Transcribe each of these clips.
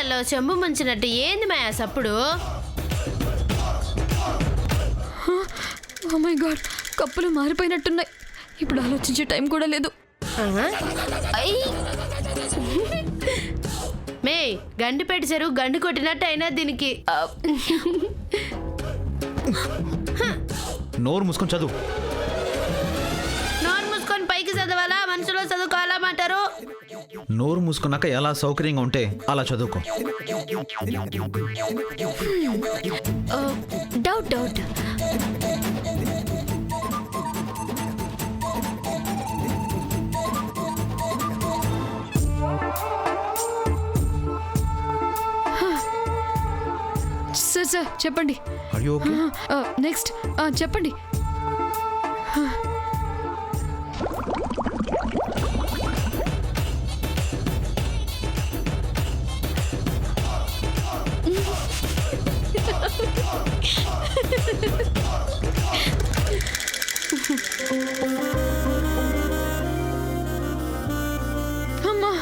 నీళ్ళల్లో చెంబు ముంచినట్టు ఏంది మాయా సప్పుడు? ఓ మై గాడ్, కప్పులు మారిపోయినట్టున్నాయి. ఇప్పుడు ఆలోచించే టైం కూడా లేదు. మే గండి పెట్టారు, గండి కొట్టినట్టు అయినా దీనికి. నోరు మూసుకొని చదువు. నోరు మూసుకొని పైకి చదవాలా, మనసులో చదువుకోవాలా అంటారు? నోరు మూసుకున్నాక ఎలా సౌకర్యంగా ఉంటే అలా చదువుకో. డౌట్ డౌట్ సార్ చెప్పండి. Are you okay? నెక్స్ట్ చెప్పండి. అమ్మా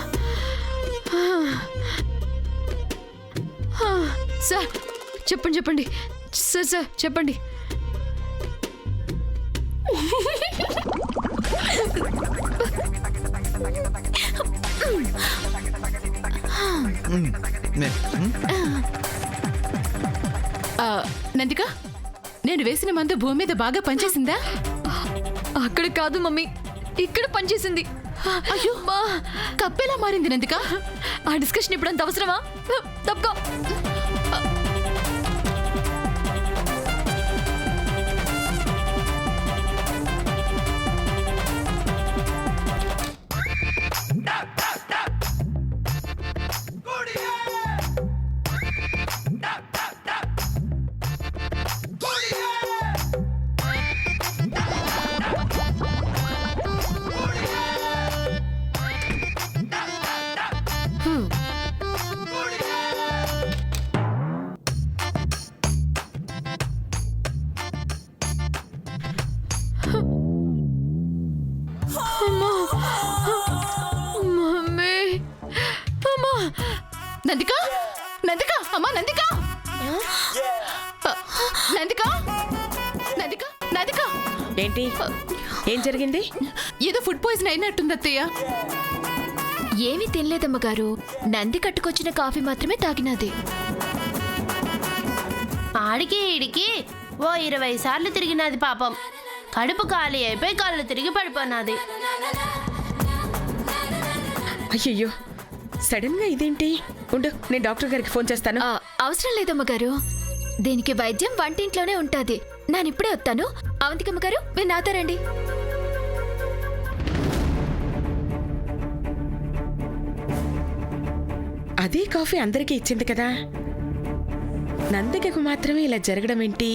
సార్ చెప్పండి. సార్ చెప్పండి. నందిక, నేను వేసిన మందు భూమి మీద బాగా పనిచేసిందా? అక్కడ కాదు మమ్మీ, ఇక్కడ పనిచేసింది. అయ్యో, కప్పెలా మారింది నందిక? ఆ డిస్కషన్ ఇప్పుడు అంత అవసరమా? తప్పుకో. నందిక, నందిక, అమ్మా నందిక, నందిక, నందిక, నందిక. ఏంటి, ఏం జరిగింది? ఏదో ఫుడ్ పాయిజన్ అయినట్టుంది అత్తయ్య. ఏమీ తినలేదమ్మ గారు, నంది కట్టుకొచ్చిన కాఫీ మాత్రమే తాగినది. ఆడికి ఈడికి ఓ 20 సార్లు తిరిగినది పాపం. కడుపు ఖాళీ అయిపోయి కళ్ళు తిరిగి పడిపోయినది. అయ్యయ్యో, సడన్ గా ఇదేంటి? ఉండు, నేను డాక్టర్ గారికి ఫోన్ చేస్తాను. అవసరం లేదమ్మ గారు, దీనికి వైద్యం వంటింట్లోనే ఉంటుంది. నేను ఇప్పుడే వస్తాను. అవంతికమ్మ గారు, మీరు నాతో రండి. అదే కాఫీ అందరికీ ఇచ్చింది కదా, నందికకు మాత్రమే ఇలా జరగడం ఏంటి?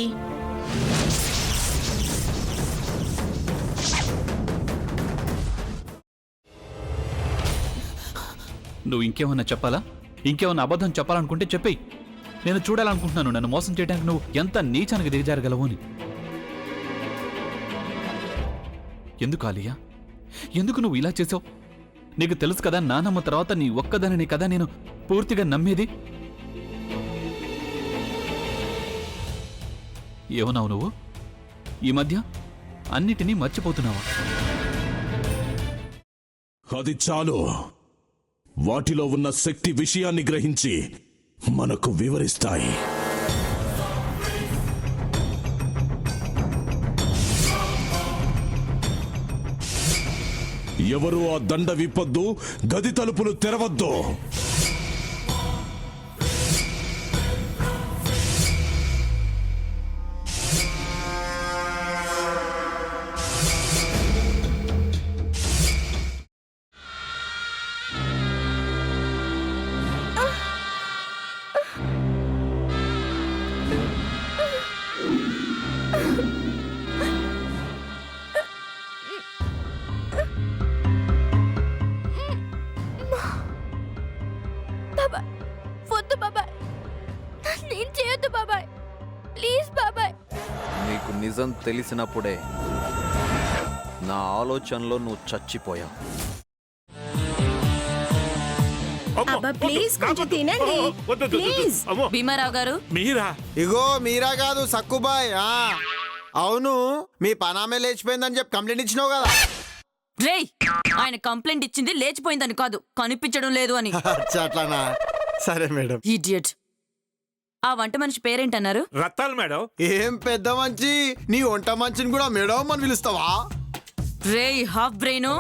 నువ్వు ఇంకేమన్నా చెప్పాలా? ఇంకేమన్నా అబద్ధం చెప్పాలనుకుంటే చెప్పేయి. నేను చూడాలనుకుంటున్నాను నన్ను మోసం చేయడానికి నువ్వు ఎంత నీచానికి దిగజారగలవు అని. ఎందుకు ఆలియా, ఎందుకు నువ్వు ఇలా చేసావు? నీకు తెలుసు కదా, నానమ్మ తర్వాత నీ ఒక్కదానిని కదా నేను పూర్తిగా నమ్మేది. ఏమన్నావు నువ్వు? ఈ మధ్య అన్నిటినీ మర్చిపోతున్నావా? అది చాలు. వాటిలో ఉన్న శక్తి విషయాన్ని గ్రహించి మనకు వివరిస్తాయి. ఎవరు ఆ దండ విప్పొద్దు, గది తలుపులు తెరవద్దు. వద్దు బాబాయ్, నేను చేయొద్దు బాబాయ్, ప్లీజ్ బాబాయ్. నీకు నిజం తెలిసినప్పుడే నా ఆలోచనలో నువ్వు చచ్చిపోయావు. అబ్బా ప్లీజ్ కొంచెం తినండి ప్లీజ్. భీమారావు గారు మీరా? ఇగో మీరా కాదు సక్కుబాయ్. అవును, మీ పనామే లేచిపోయిందని చెప్పి కంప్లైంట్ ఇచ్చినావు కదా. రేయ్, ఆయన కంప్లైంట్ ఇచ్చింది లేచిపోయిందని కాదు, కనిపించడం లేదు అని. అట్లానా? సరే మేడం. ఇడియట్. ఆ వంట మనిషి పేరేంటన్నారు? రత్తాలు మేడం. ఏం పెద్ద మంచి, నీ వంట మంచిని కూడా మేడం అని పిలుస్తావా? రేయ్ హాఫ్ బ్రెయిన్,